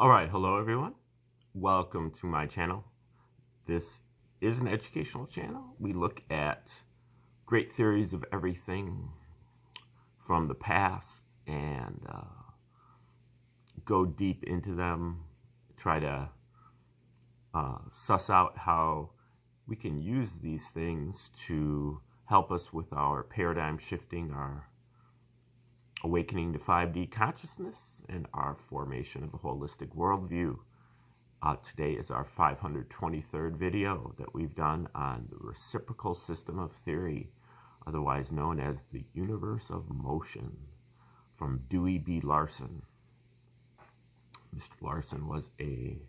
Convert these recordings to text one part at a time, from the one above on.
All right, hello everyone. Welcome to my channel. This is an educational channel. We look at great theories of everything from the past and go deep into them, try to suss out how we can use these things to help us with our paradigm shifting, our awakening to 5D consciousness, and our formation of a holistic worldview. Today is our 523rd video that we've done on the reciprocal system of theory, otherwise known as the universe of motion, from Dewey B. Larson. Mr. Larson was a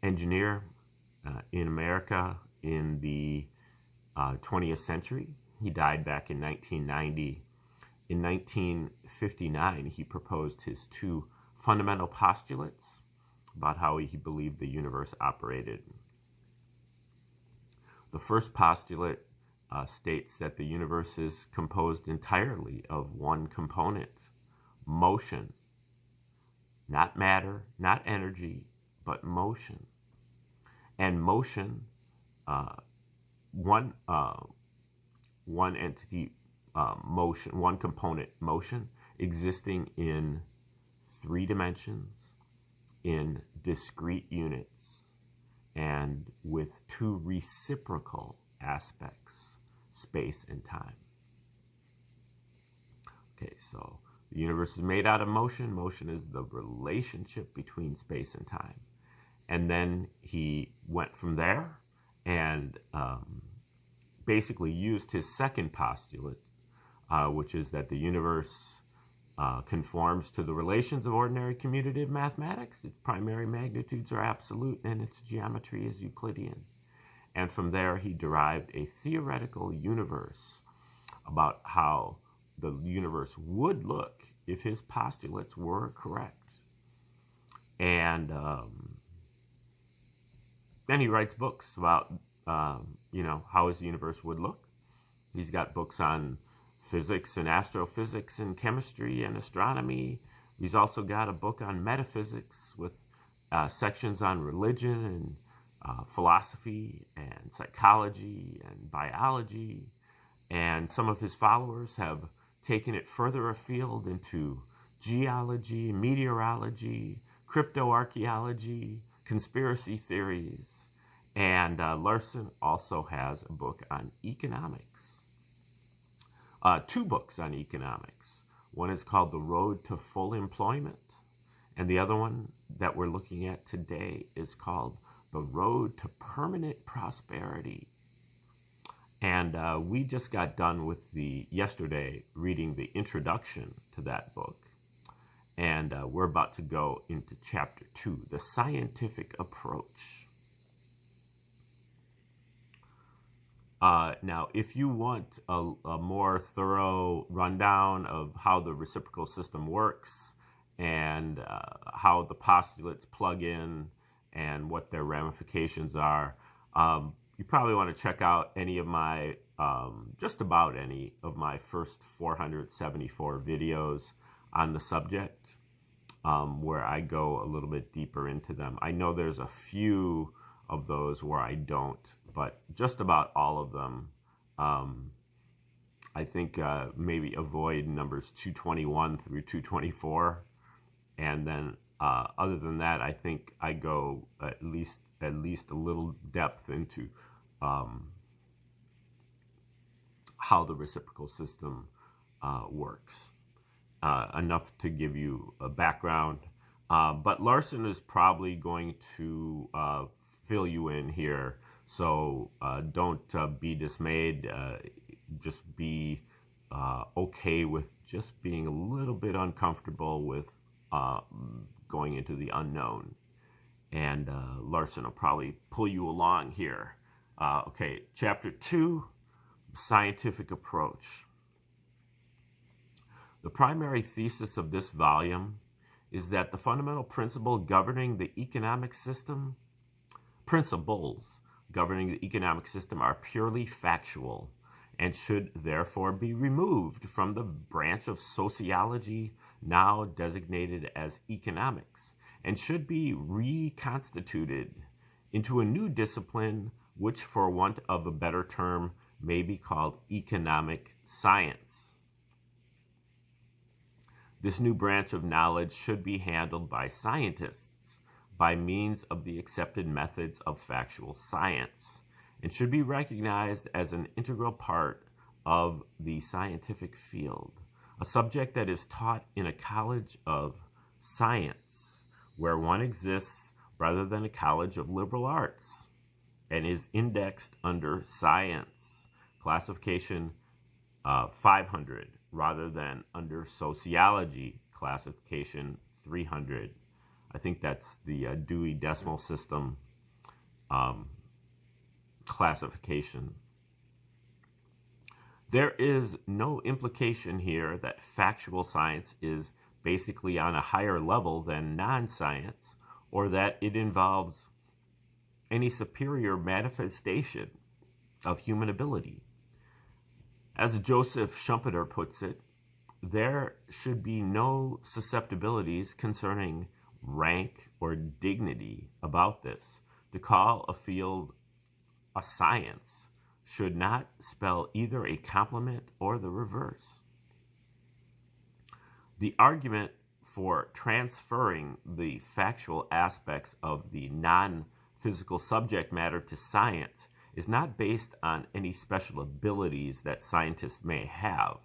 engineer in America in the 20th century. He died back in 1990. In 1959, he proposed his two fundamental postulates about how he believed the universe operated. The first postulate states that the universe is composed entirely of one component, motion. Not matter, not energy, but motion. And motion, one entity, motion, one component, motion, existing in 3 dimensions, in discrete units, and with 2 reciprocal aspects, space and time. Okay, so the universe is made out of motion. Motion is the relationship between space and time. And then he went from there and basically used his second postulate, which is that the universe conforms to the relations of ordinary commutative mathematics. Its primary magnitudes are absolute and its geometry is Euclidean. And from there he derived a theoretical universe about how the universe would look if his postulates were correct. And then he writes books about, how his universe would look. He's got books on physics and astrophysics and chemistry and astronomy. He's also got a book on metaphysics with sections on religion and philosophy and psychology and biology. And some of his followers have taken it further afield into geology, meteorology, cryptoarchaeology, conspiracy theories. And Larson also has a book on economics. 2 books on economics. One is called The Road to Full Employment, and the other one that we're looking at today is called The Road to Permanent Prosperity. And we just got done with yesterday reading the introduction to that book, and we're about to go into chapter 2, The Scientific Approach. Now, if you want a more thorough rundown of how the reciprocal system works and how the postulates plug in and what their ramifications are, you probably want to check out any of my, just about any of my first 474 videos on the subject, where I go a little bit deeper into them. I know there's a few of those where I don't, but just about all of them. I think maybe avoid numbers 221 through 224, and then other than that, I think I go at least a little depth into how the reciprocal system works, enough to give you a background. But Larson is probably going to fill you in here. So don't be dismayed. Just be okay with just being a little bit uncomfortable with going into the unknown. And Larson will probably pull you along here. Okay, chapter 2, Scientific Approach. The primary thesis of this volume is that the fundamental principles governing the economic system are purely factual and should therefore be removed from the branch of sociology now designated as economics, and should be reconstituted into a new discipline which, for want of a better term, may be called economic science. This new branch of knowledge should be handled by scientists by means of the accepted methods of factual science, and should be recognized as an integral part of the scientific field, a subject that is taught in a college of science, where one exists rather than a college of liberal arts, and is indexed under science, classification 500, rather than under sociology, classification 300. I think that's the Dewey Decimal System classification. There is no implication here that factual science is basically on a higher level than non-science, or that it involves any superior manifestation of human ability. As Joseph Schumpeter puts it, there should be no susceptibilities concerning rank or dignity about this. To call a field a science should not spell either a compliment or the reverse. The argument for transferring the factual aspects of the non-physical subject matter to science is not based on any special abilities that scientists may have,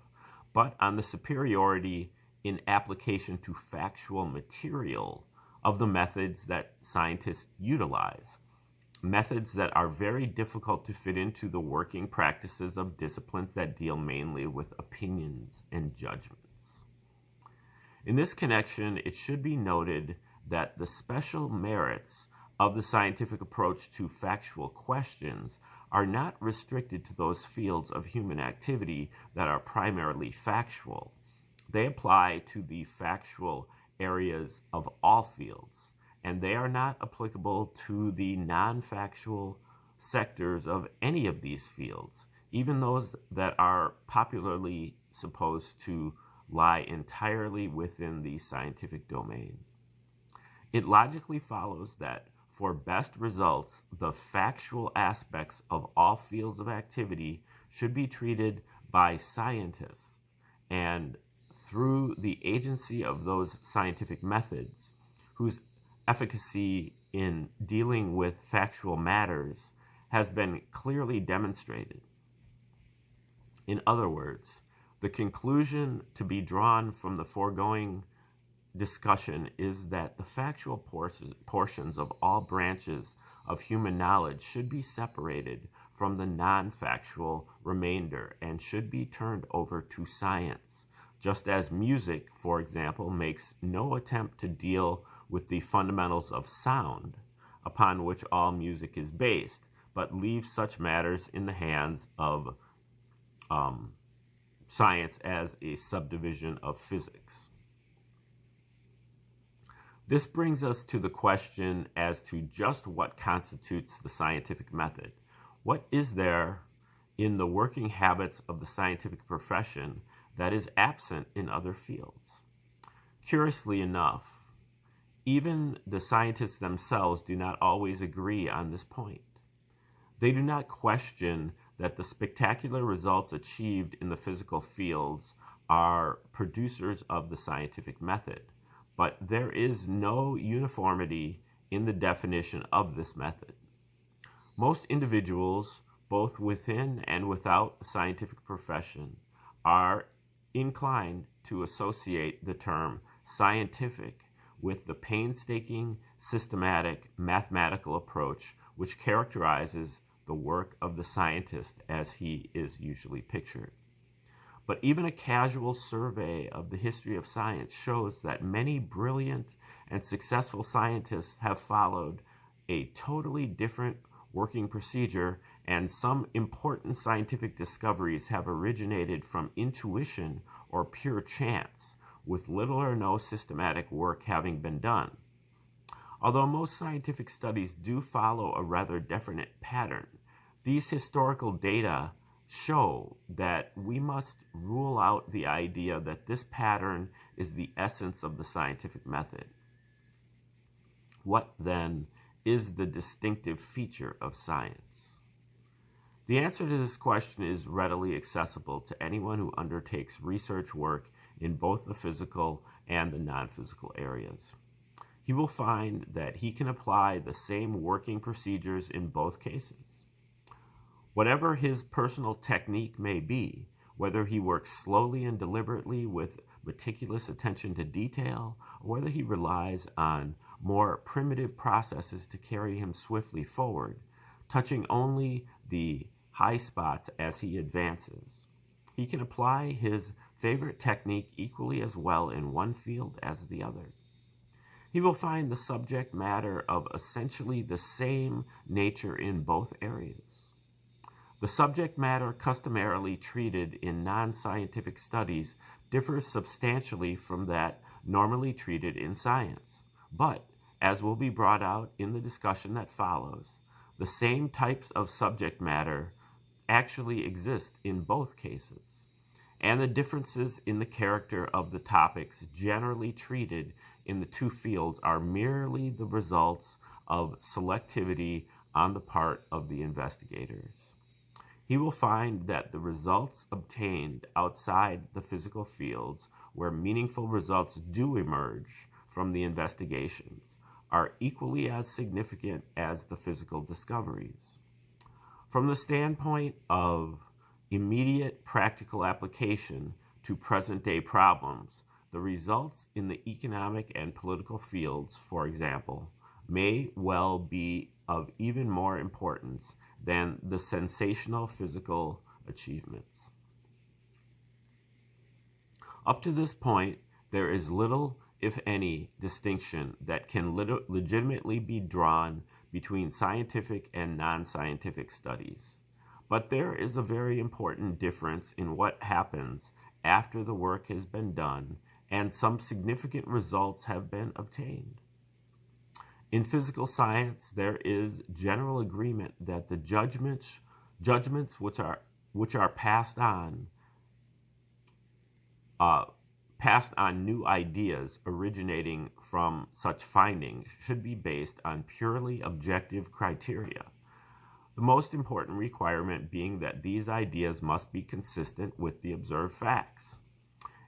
but on the superiority in application to factual material of the methods that scientists utilize, methods that are very difficult to fit into the working practices of disciplines that deal mainly with opinions and judgments. In this connection, it should be noted that the special merits of the scientific approach to factual questions are not restricted to those fields of human activity that are primarily factual. They apply to the factual areas of all fields, and they are not applicable to the non-factual sectors of any of these fields, even those that are popularly supposed to lie entirely within the scientific domain. It logically follows that for best results, the factual aspects of all fields of activity should be treated by scientists, and through the agency of those scientific methods, whose efficacy in dealing with factual matters has been clearly demonstrated. In other words, the conclusion to be drawn from the foregoing discussion is that the factual portions of all branches of human knowledge should be separated from the non-factual remainder and should be turned over to science, just as music, for example, makes no attempt to deal with the fundamentals of sound, upon which all music is based, but leaves such matters in the hands of science as a subdivision of physics. This brings us to the question as to just what constitutes the scientific method. What is there in the working habits of the scientific profession that is absent in other fields? Curiously enough, even the scientists themselves do not always agree on this point. They do not question that the spectacular results achieved in the physical fields are producers of the scientific method, but there is no uniformity in the definition of this method. Most individuals, both within and without the scientific profession, are inclined to associate the term scientific with the painstaking, systematic, mathematical approach which characterizes the work of the scientist as he is usually pictured. But even a casual survey of the history of science shows that many brilliant and successful scientists have followed a totally different working procedure, and some important scientific discoveries have originated from intuition or pure chance, with little or no systematic work having been done. Although most scientific studies do follow a rather definite pattern, these historical data show that we must rule out the idea that this pattern is the essence of the scientific method. What, then, is the distinctive feature of science? The answer to this question is readily accessible to anyone who undertakes research work in both the physical and the non-physical areas. He will find that he can apply the same working procedures in both cases. Whatever his personal technique may be, whether he works slowly and deliberately with meticulous attention to detail, or whether he relies on more primitive processes to carry him swiftly forward, touching only the high spots as he advances, he can apply his favorite technique equally as well in one field as the other. He will find the subject matter of essentially the same nature in both areas. The subject matter customarily treated in non-scientific studies differs substantially from that normally treated in science. But, as will be brought out in the discussion that follows, the same types of subject matter actually exist in both cases, and the differences in the character of the topics generally treated in the two fields are merely the results of selectivity on the part of the investigators. He will find that the results obtained outside the physical fields, where meaningful results do emerge from the investigations, are equally as significant as the physical discoveries. From the standpoint of immediate practical application to present-day problems, the results in the economic and political fields, for example, may well be of even more importance than the sensational physical achievements. Up to this point, there is little, if any, distinction that can legitimately be drawn between scientific and non-scientific studies. But there is a very important difference in what happens after the work has been done and some significant results have been obtained. In physical science, there is general agreement that the judgments which are passed on new ideas originating from such findings should be based on purely objective criteria. The most important requirement being that these ideas must be consistent with the observed facts.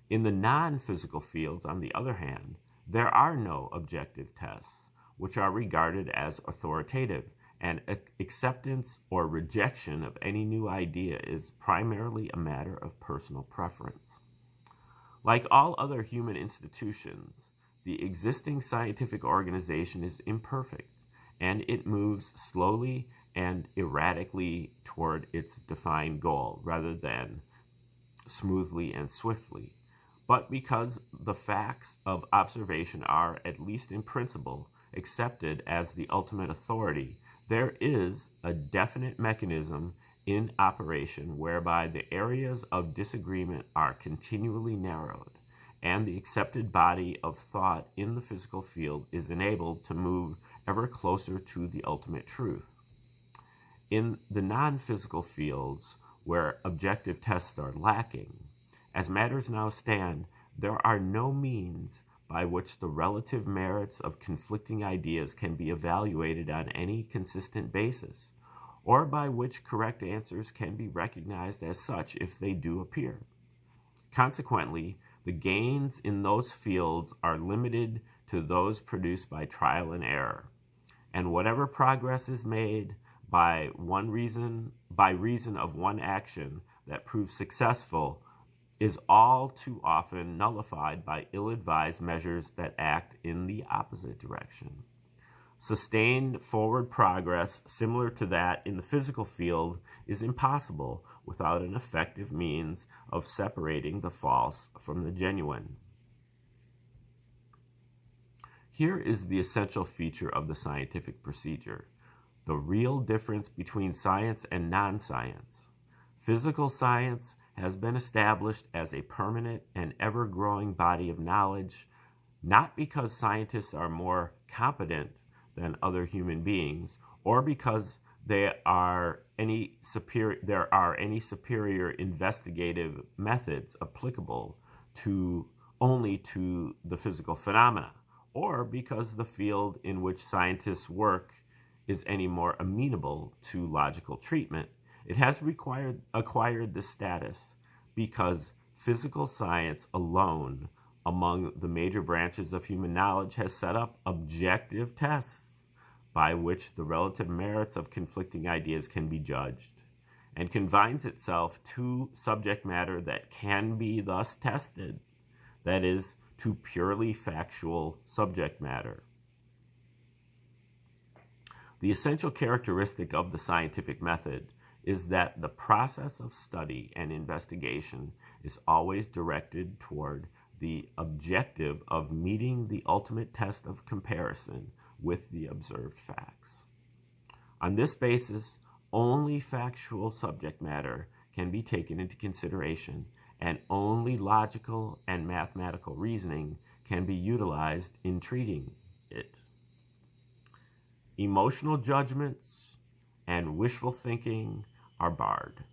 In the non-physical fields, on the other hand, there are no objective tests which are regarded as authoritative, and acceptance or rejection of any new idea is primarily a matter of personal preference. Like all other human institutions, the existing scientific organization is imperfect, and it moves slowly and erratically toward its defined goal rather than smoothly and swiftly. But because the facts of observation are, at least in principle, accepted as the ultimate authority, there is a definite mechanism in operation whereby the areas of disagreement are continually narrowed, and the accepted body of thought in the physical field is enabled to move ever closer to the ultimate truth. In the non-physical fields, where objective tests are lacking, as matters now stand, there are no means by which the relative merits of conflicting ideas can be evaluated on any consistent basis, or by which correct answers can be recognized as such if they do appear. Consequently, the gains in those fields are limited to those produced by trial and error, and whatever progress is made by reason of one action that proves successful is all too often nullified by ill-advised measures that act in the opposite direction. Sustained forward progress similar to that in the physical field is impossible without an effective means of separating the false from the genuine. Here is the essential feature of the scientific procedure, the real difference between science and non-science. Physical science has been established as a permanent and ever-growing body of knowledge, not because scientists are more competent than other human beings, or because there are any superior investigative methods applicable only to the physical phenomena, or because the field in which scientists work is any more amenable to logical treatment. It has acquired this status because physical science alone, among the major branches of human knowledge, has set up objective tests by which the relative merits of conflicting ideas can be judged, and confines itself to subject matter that can be thus tested, that is, to purely factual subject matter. The essential characteristic of the scientific method is that the process of study and investigation is always directed toward the objective of meeting the ultimate test of comparison with the observed facts. On this basis, only factual subject matter can be taken into consideration, and only logical and mathematical reasoning can be utilized in treating it. Emotional judgments and wishful thinking are barred.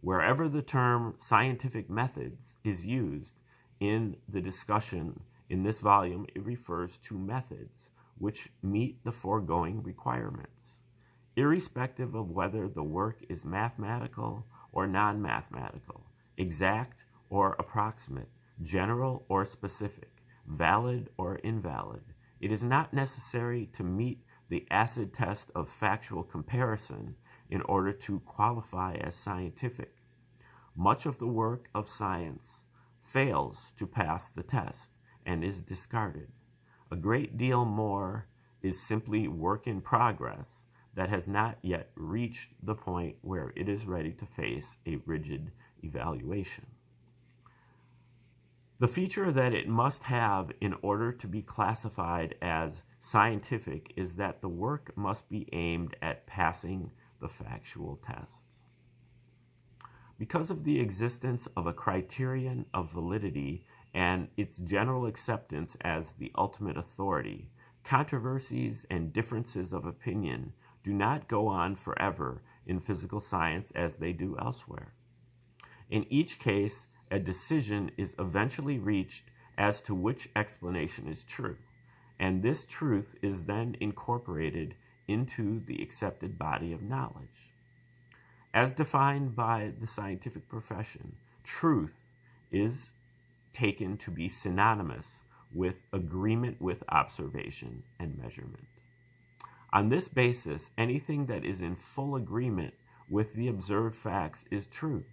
Wherever the term scientific methods is used in the discussion in this volume, it refers to methods which meet the foregoing requirements, irrespective of whether the work is mathematical or non-mathematical, exact or approximate, general or specific, valid or invalid. It is not necessary to meet the acid test of factual comparison in order to qualify as scientific. Much of the work of science fails to pass the test and is discarded. A great deal more is simply work in progress that has not yet reached the point where it is ready to face a rigid evaluation. The feature that it must have in order to be classified as scientific is that the work must be aimed at passing the factual tests. Because of the existence of a criterion of validity and its general acceptance as the ultimate authority, controversies and differences of opinion do not go on forever in physical science as they do elsewhere. In each case, a decision is eventually reached as to which explanation is true, and this truth is then incorporated into the accepted body of knowledge. As defined by the scientific profession, truth is taken to be synonymous with agreement with observation and measurement. On this basis, anything that is in full agreement with the observed facts is true,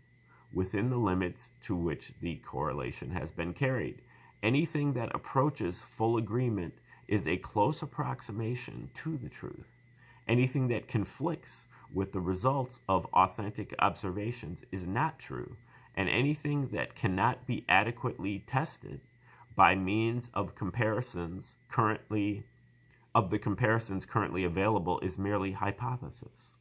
within the limits to which the correlation has been carried. Anything that approaches full agreement is a close approximation to the truth. Anything that conflicts with the results of authentic observations is not true, and anything that cannot be adequately tested by means of the comparisons currently available is merely hypothesis.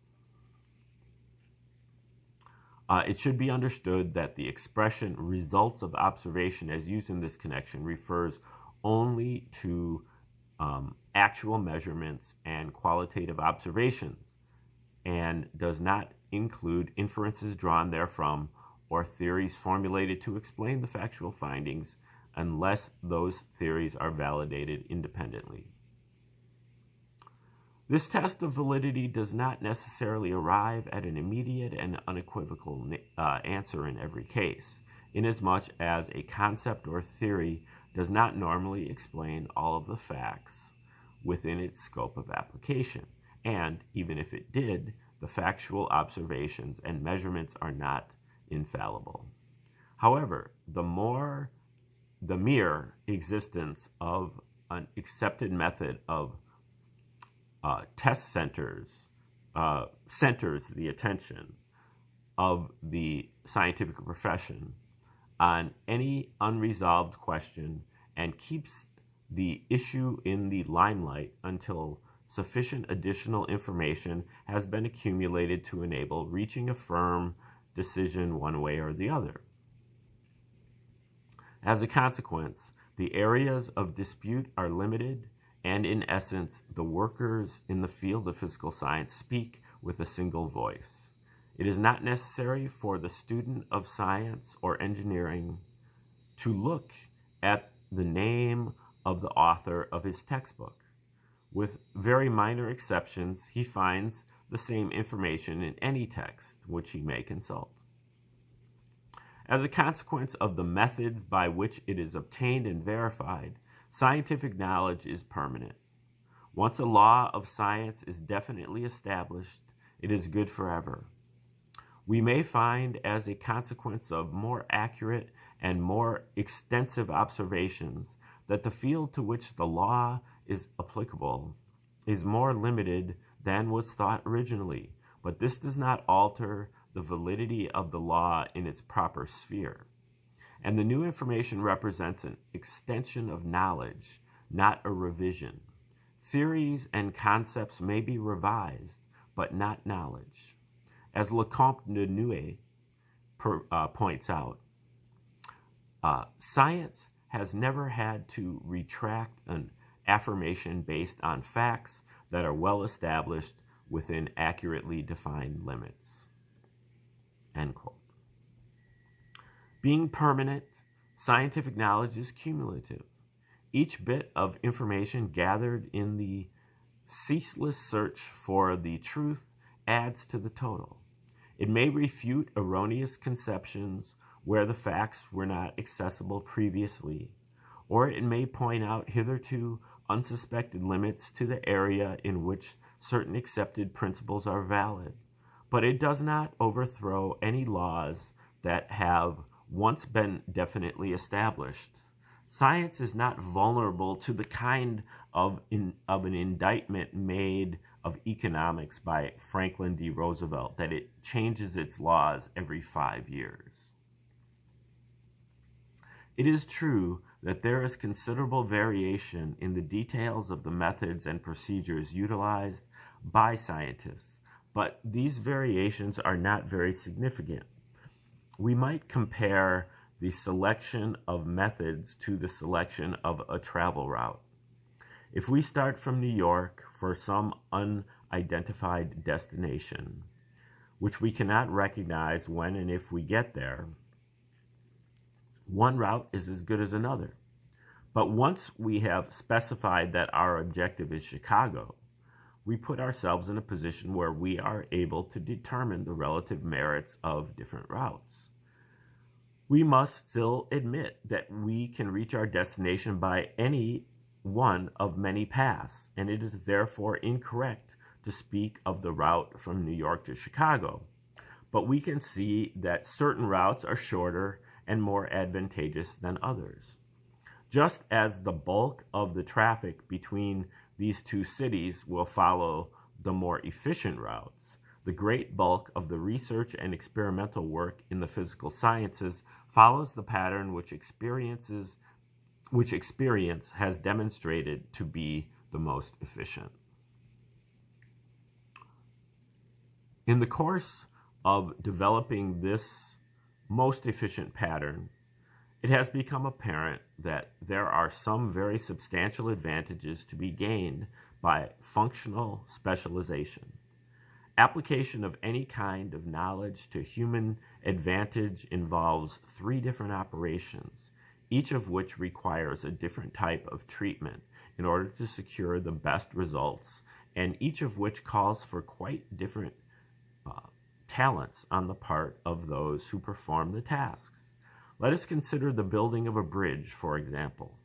It should be understood that the expression results of observation as used in this connection refers only to actual measurements and qualitative observations, and does not include inferences drawn therefrom or theories formulated to explain the factual findings unless those theories are validated independently. This test of validity does not necessarily arrive at an immediate and unequivocal answer in every case, inasmuch as a concept or theory does not normally explain all of the facts within its scope of application, and even if it did, the factual observations and measurements are not infallible. However, the mere existence of an accepted method of test centers the attention of the scientific profession on any unresolved question and keeps the issue in the limelight until sufficient additional information has been accumulated to enable reaching a firm decision one way or the other. As a consequence, the areas of dispute are limited, and in essence, the workers in the field of physical science speak with a single voice. It is not necessary for the student of science or engineering to look at the name of the author of his textbook. With very minor exceptions, he finds the same information in any text which he may consult. As a consequence of the methods by which it is obtained and verified, scientific knowledge is permanent. Once a law of science is definitely established, it is good forever. We may find, as a consequence of more accurate and more extensive observations, that the field to which the law is applicable is more limited than was thought originally, but this does not alter the validity of the law in its proper sphere. And the new information represents an extension of knowledge, not a revision. Theories and concepts may be revised, but not knowledge. As Lecomte de Newsome points out, science has never had to retract an affirmation based on facts that are well established within accurately defined limits. End quote. Being permanent, scientific knowledge is cumulative. Each bit of information gathered in the ceaseless search for the truth adds to the total. It may refute erroneous conceptions where the facts were not accessible previously, or it may point out hitherto unsuspected limits to the area in which certain accepted principles are valid, but it does not overthrow any laws that have once been definitely established. Science is not vulnerable to the kind of an indictment made of economics by Franklin D. Roosevelt, that it changes its laws every 5 years. It is true that there is considerable variation in the details of the methods and procedures utilized by scientists, but these variations are not very significant. We might compare the selection of methods to the selection of a travel route. If we start from New York for some unidentified destination, which we cannot recognize when and if we get there, one route is as good as another. But once we have specified that our objective is Chicago, we put ourselves in a position where we are able to determine the relative merits of different routes. We must still admit that we can reach our destination by any one of many paths, and it is therefore incorrect to speak of the route from New York to Chicago. But we can see that certain routes are shorter and more advantageous than others. Just as the bulk of the traffic between these two cities will follow the more efficient routes, the great bulk of the research and experimental work in the physical sciences follows the pattern which experience has demonstrated to be the most efficient. In the course of developing this most efficient pattern, it has become apparent that there are some very substantial advantages to be gained by functional specialization. Application of any kind of knowledge to human advantage involves 3 different operations, each of which requires a different type of treatment in order to secure the best results, and each of which calls for quite different talents on the part of those who perform the tasks. Let us consider the building of a bridge, for example.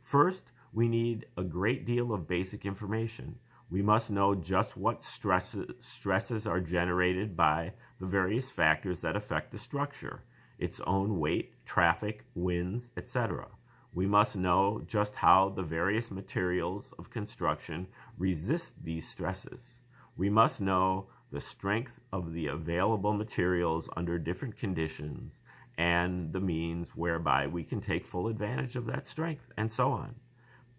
First, we need a great deal of basic information. We must know just what stresses are generated by the various factors that affect the structure, its own weight, traffic, winds, etc. We must know just how the various materials of construction resist these stresses. We must know the strength of the available materials under different conditions and the means whereby we can take full advantage of that strength, and so on.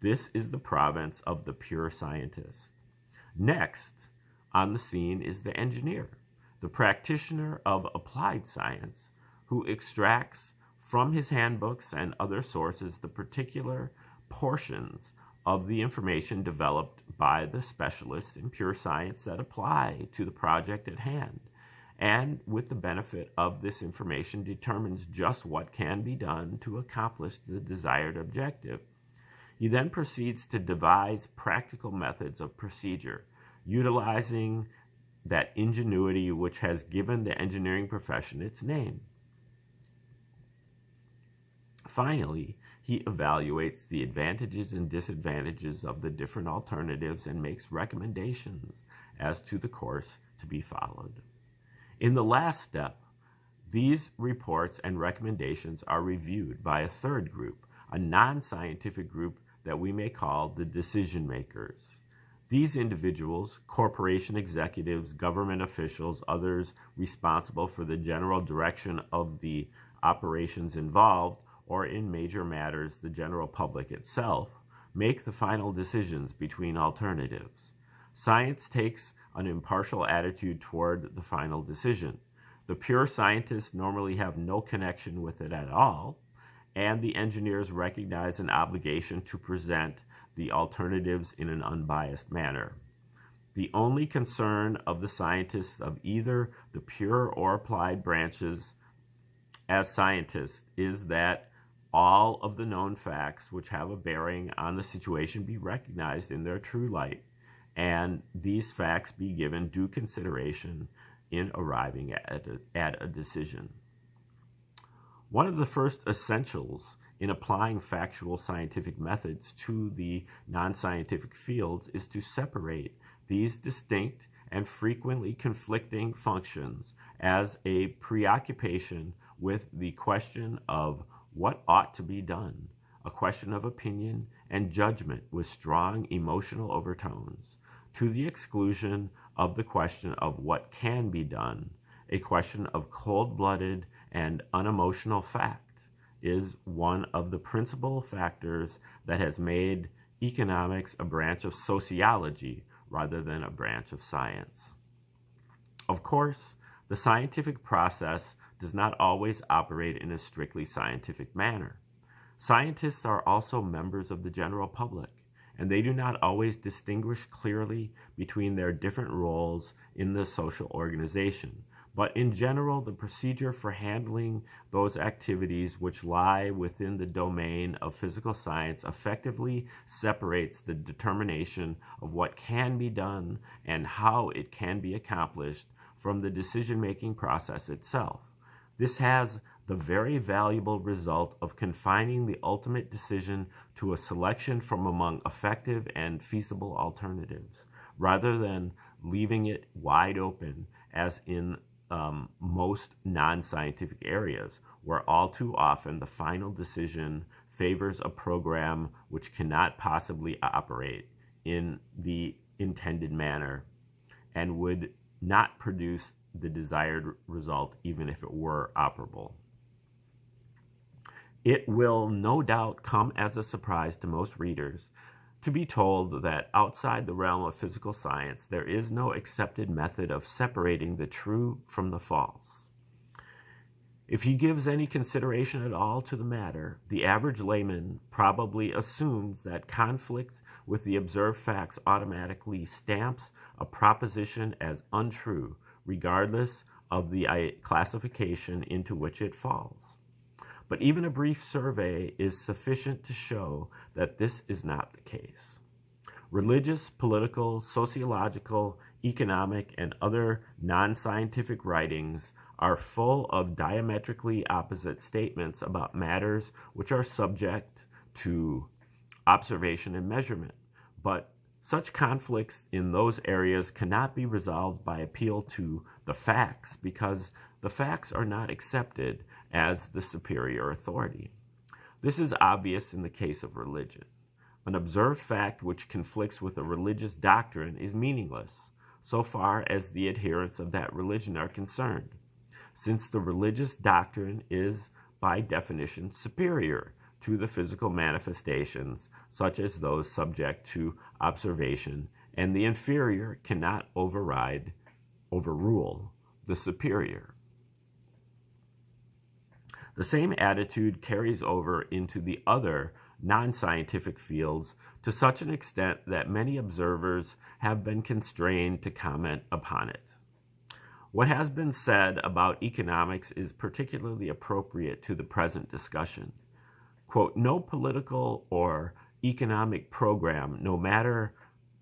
This is the province of the pure scientist. Next on the scene is the engineer, the practitioner of applied science, who extracts from his handbooks and other sources the particular portions of the information developed by the specialists in pure science that apply to the project at hand, and with the benefit of this information determines just what can be done to accomplish the desired objective. He then proceeds to devise practical methods of procedure, utilizing that ingenuity which has given the engineering profession its name. Finally, he evaluates the advantages and disadvantages of the different alternatives and makes recommendations as to the course to be followed. In the last step, these reports and recommendations are reviewed by a third group, a non-scientific group that we may call the decision makers. These individuals, corporation executives, government officials, others responsible for the general direction of the operations involved, or in major matters, the general public itself, make the final decisions between alternatives. Science takes an impartial attitude toward the final decision. The pure scientists normally have no connection with it at all, and the engineers recognize an obligation to present the alternatives in an unbiased manner. The only concern of the scientists of either the pure or applied branches as scientists is that all of the known facts which have a bearing on the situation be recognized in their true light, and these facts be given due consideration in arriving at a decision. One of the first essentials in applying factual scientific methods to the non-scientific fields is to separate these distinct and frequently conflicting functions as a preoccupation with the question of what ought to be done, a question of opinion and judgment with strong emotional overtones, to the exclusion of the question of what can be done, a question of cold-blooded and unemotional fact, is one of the principal factors that has made economics a branch of sociology rather than a branch of science. Of course, the scientific process does not always operate in a strictly scientific manner. Scientists are also members of the general public, and they do not always distinguish clearly between their different roles in the social organization. But in general, the procedure for handling those activities which lie within the domain of physical science effectively separates the determination of what can be done and how it can be accomplished from the decision-making process itself. This has the very valuable result of confining the ultimate decision to a selection from among effective and feasible alternatives, rather than leaving it wide open as in most non-scientific areas, where all too often the final decision favors a program which cannot possibly operate in the intended manner and would not produce the desired result even if it were operable. It will no doubt come as a surprise to most readers to be told that outside the realm of physical science, there is no accepted method of separating the true from the false. If he gives any consideration at all to the matter, the average layman probably assumes that conflict with the observed facts automatically stamps a proposition as untrue, regardless of the classification into which it falls. But even a brief survey is sufficient to show that this is not the case. Religious, political, sociological, economic, and other non-scientific writings are full of diametrically opposite statements about matters which are subject to observation and measurement. But such conflicts in those areas cannot be resolved by appeal to the facts, because the facts are not accepted as the superior authority. This is obvious in the case of religion. An observed fact which conflicts with a religious doctrine is meaningless, so far as the adherents of that religion are concerned, since the religious doctrine is by definition superior to the physical manifestations, such as those subject to observation, and the inferior cannot overrule the superior. The same attitude carries over into the other non-scientific fields to such an extent that many observers have been constrained to comment upon it. What has been said about economics is particularly appropriate to the present discussion. Quote, no political or economic program, no matter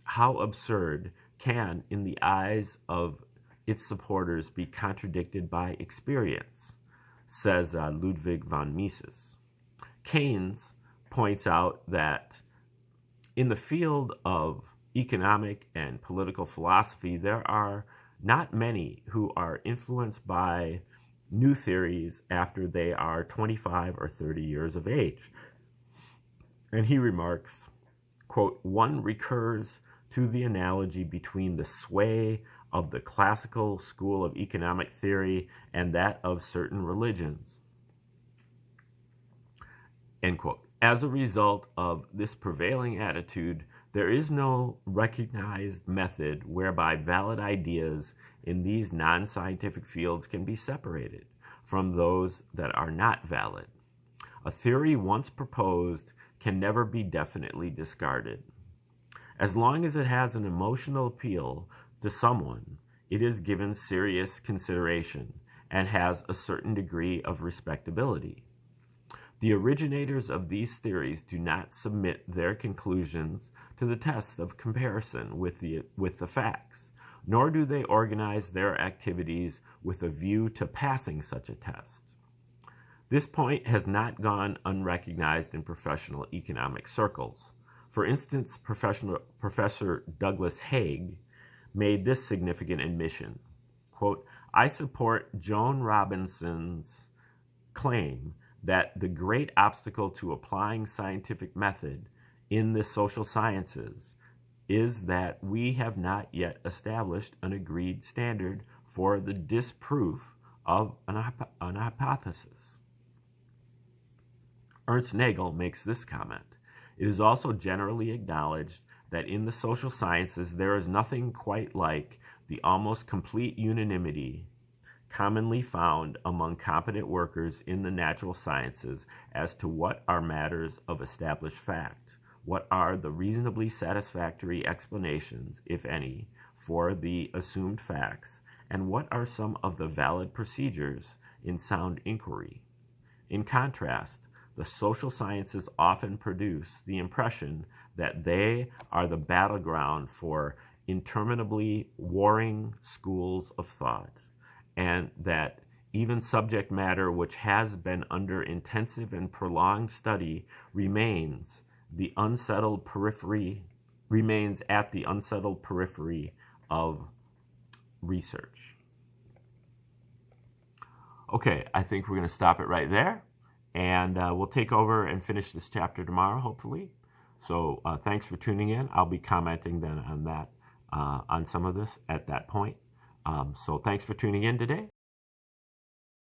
how absurd, can, in the eyes of its supporters, be contradicted by experience, says Ludwig von Mises. Keynes points out that in the field of economic and political philosophy, there are not many who are influenced by new theories after they are 25 or 30 years of age. And he remarks, quote, one recurs to the analogy between the sway of the classical school of economic theory and that of certain religions, end quote. As a result of this prevailing attitude, there is no recognized method whereby valid ideas in these non-scientific fields can be separated from those that are not valid. A theory once proposed can never be definitely discarded. As long as it has an emotional appeal to someone, it is given serious consideration and has a certain degree of respectability. The originators of these theories do not submit their conclusions to the test of comparison with the facts, nor do they organize their activities with a view to passing such a test. This point has not gone unrecognized in professional economic circles. For instance, Professor Douglas Haig made this significant admission, quote, I support Joan Robinson's claim that the great obstacle to applying scientific method in the social sciences is that we have not yet established an agreed standard for the disproof of an hypothesis. Ernst Nagel makes this comment. It is also generally acknowledged that in the social sciences there is nothing quite like the almost complete unanimity commonly found among competent workers in the natural sciences as to what are matters of established fact, what are the reasonably satisfactory explanations, if any, for the assumed facts, and what are some of the valid procedures in sound inquiry. In contrast, the social sciences often produce the impression that they are the battleground for interminably warring schools of thought, and that even subject matter which has been under intensive and prolonged study remains at the unsettled periphery of research. Okay, I think we're going to stop it right there, and we'll take over and finish this chapter tomorrow, hopefully. So thanks for tuning in. I'll be commenting then on that, on some of this at that point. So thanks for tuning in today.